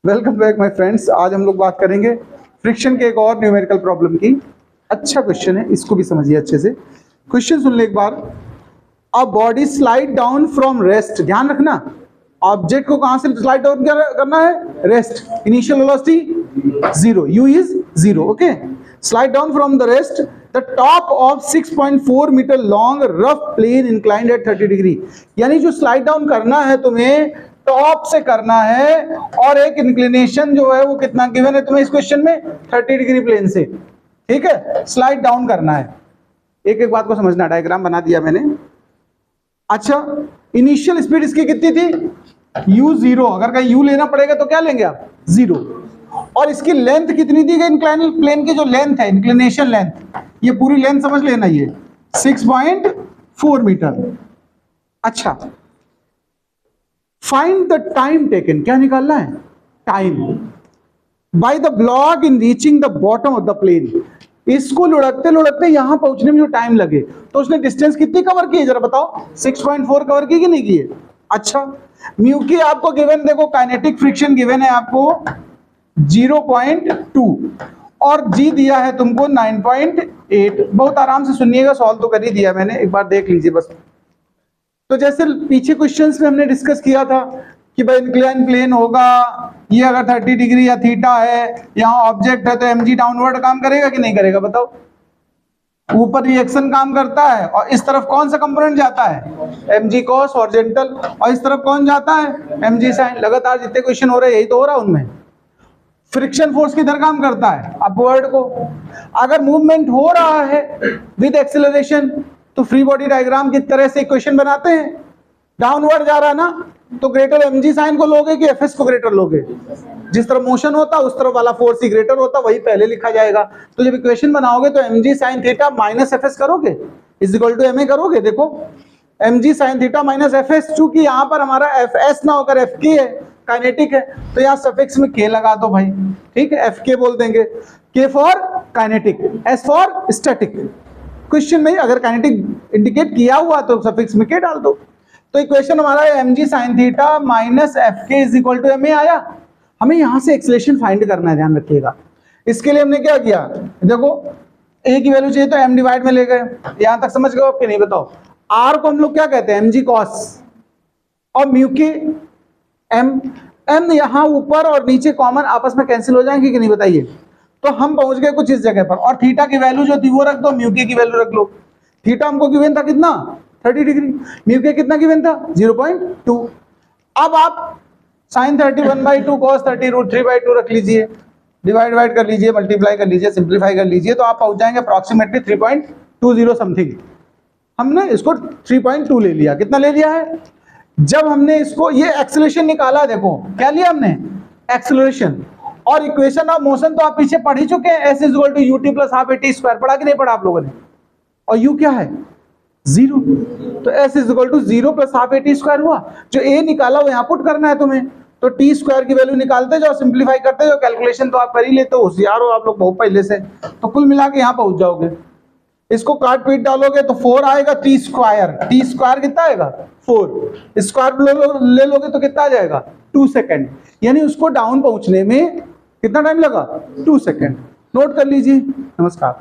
Welcome back my friends. आज हम लोग बात करेंगे फ्रिक्शन के एक और न्यूमेरिकल प्रॉब्लम की। अच्छा क्वेश्चन है, इसको भी समझिए अच्छे से। क्वेश्चन सुन ले एक बार। A body slide down from rest, ध्यान रखना ऑब्जेक्ट को कहां से स्लाइड डाउन करना है, rest. Initial velocity 0, u is 0, okay. Slide down from the rest the top of 6.4 metre long rough plane inclined at 30 degree. यानी जो स्लाइड डाउन करना है तुम्हें टॉप से करना है, और एक इंक्लिनेशन जो है वो कितना गिवन है तुम्हें इस क्वेश्चन में, 30 डिग्री प्लेन से, ठीक है। स्लाइड डाउन करना है, एक एक बात को समझना। डायग्राम बना दिया मैंने। अच्छा, इनिशियल स्पीड इसकी कितनी थी, u0। अगर कहीं u लेना पड़ेगा तो क्या लेंगे आप, 0। और इसकी लेंथ कितनी दी गई, इंक्लाइनल प्लेन की जो लेंथ है, इंक्लिनेशन लेंथ, ये पूरी लेंथ समझ लेना, ये 6.4 मीटर। अच्छा, फाइंड द टाइम टेकन, क्या निकालना है, time by the block in reaching the bottom of the plane. इसको लुढ़कते लुढ़कते यहां पहुंचने में जो टाइम लगे, तो उसने डिस्टेंस कितनी कवर की है जरा बताओ, 6.4 कवर की कि नहीं की है। अच्छा, म्यू की आपको गिवन, देखो काइनेटिक फ्रिक्शन गिवन है आपको 0.2 और जी दिया है तुमको 9.8। बहुत आराम से सुनिएगा, सॉल्व तो कर ही दिया मैंने, एक बार देख लीजिए बस। तो जैसे पीछे क्वेश्चंस में हमने डिस्कस किया था कि भाई इंक्लाइन प्लेन होगा, ये अगर 30 डिग्री या थीटा है, यहाँ ऑब्जेक्ट है, तो mg डाउनवर्ड काम करेगा कि नहीं करेगा बताओ। ऊपर रिएक्शन काम करता है, और इस तरफ कौन सा कंपोनेंट जाता है, mg cos हॉरिजॉन्टल, और इस तरफ कौन जाता है, mg sin। लगातार जितने क्वेश्चन हो रहे हैं यही तो हो रहा है उनमें। फ्रिक्शन फोर्स किधर काम करता है, अपवर्ड को। अगर मूवमेंट हो रहा है विद एक्सेलरेशन, तो फ्री बॉडी डायग्राम की तरह से इक्वेशन बनाते हैं। डाउनवर्ड जा रहा है ना, तो ग्रेटर mg sin को लोगे कि fs को ग्रेटर लोगे, जिस तरफ मोशन होता उस तरफ वाला फोर्स ही ग्रेटर होता, वही पहले लिखा जाएगा। तो जब इक्वेशन बनाओगे तो mg sin theta minus fs करोगे, इज इक्वल टू ma करोगे। देखो mg sin theta minus fs, चूंकि यहाँ पर हमारा fs ना होकर fk है, काइनेटिक है, तो यहाँ सफिक्स में k लगा दो भाई, ठीक है। fk बोल देंगे, k for kinetic, s for static. Question में अगर काइनेटिक इंडिकेट किया हुआ तो सफिक्स में k डाल दो। तो इक्वेशन हमारा mg sin theta minus fk is equal to ma आया। हमें यहां से एक्सेलरेशन फाइंड करना है, ध्यान रखिएगा। इसके लिए हमने क्या किया, देखो a की वैल्यू चाहिए तो m डिवाइड में ले गए। यहां तक समझ गए आपके नहीं, बताओ। r को हम लोग क्या कहते हैं, mg cos, और म्यू की m यहां ऊपर और नीचे कॉमन आपस में कैंसिल हो जाएंगे कि नहीं बताइए। तो हम पहुंच गए कुछ इस जगह पर, और थीटा की वैल्यू जो थी वो रख दो, म्यू की वैल्यू रख लो। थीटा हमको गिवन था कितना, 30 डिग्री, म्यू के कितना गिवन था, 0.2। अब आप sin 30 1/2 cos 30 √3/2 रख लीजिए, डिवाइड कर लीजिए, मल्टीप्लाई कर लीजिए, सिंप्लीफाई कर लीजिए, तो आप पहुंच जाएंगे अप्रॉक्सीमेटली 3.20 समथिंग। हमने इसको 3.2 ले लिया। कितना ले लिया है, जब हमने इसको ये एक्सेलरेशन निकाला, देखो क्या लिया हमने, एक्सेलरेशन। और इक्वेशन ऑफ मोशन तो आप पीछे पढ़ ही चुके हैं, s is equal to ut plus half at²। पढ़ा कि नहीं पढ़ा आप लोगों ने। और u क्या है, 0, तो s is equal to 0 plus half at² हुआ। जो a निकाला वो यहाँ पुट करना है तुम्हें, तो t² की वैल्यू निकालते जाओ, सिंप्लीफाई करते जाओ, कैलकुलेशन तो आप कर ही लेते हो, होशियार हो आप लोग बहुत पहले से। तो कुल मिला के यहाँ पहुंच जाओगे। इसको काट पीट डालोगे तो 4 आएगा, t² कितना आएगा, 4 स्क्वायर ले लोगे तो कितना आ जाएगा, 2 सेकेंड। यानी उसको डाउन पहुंचने में कितना टाइम लगा, 2 सेकेंड। नोट कर लीजिए। नमस्कार।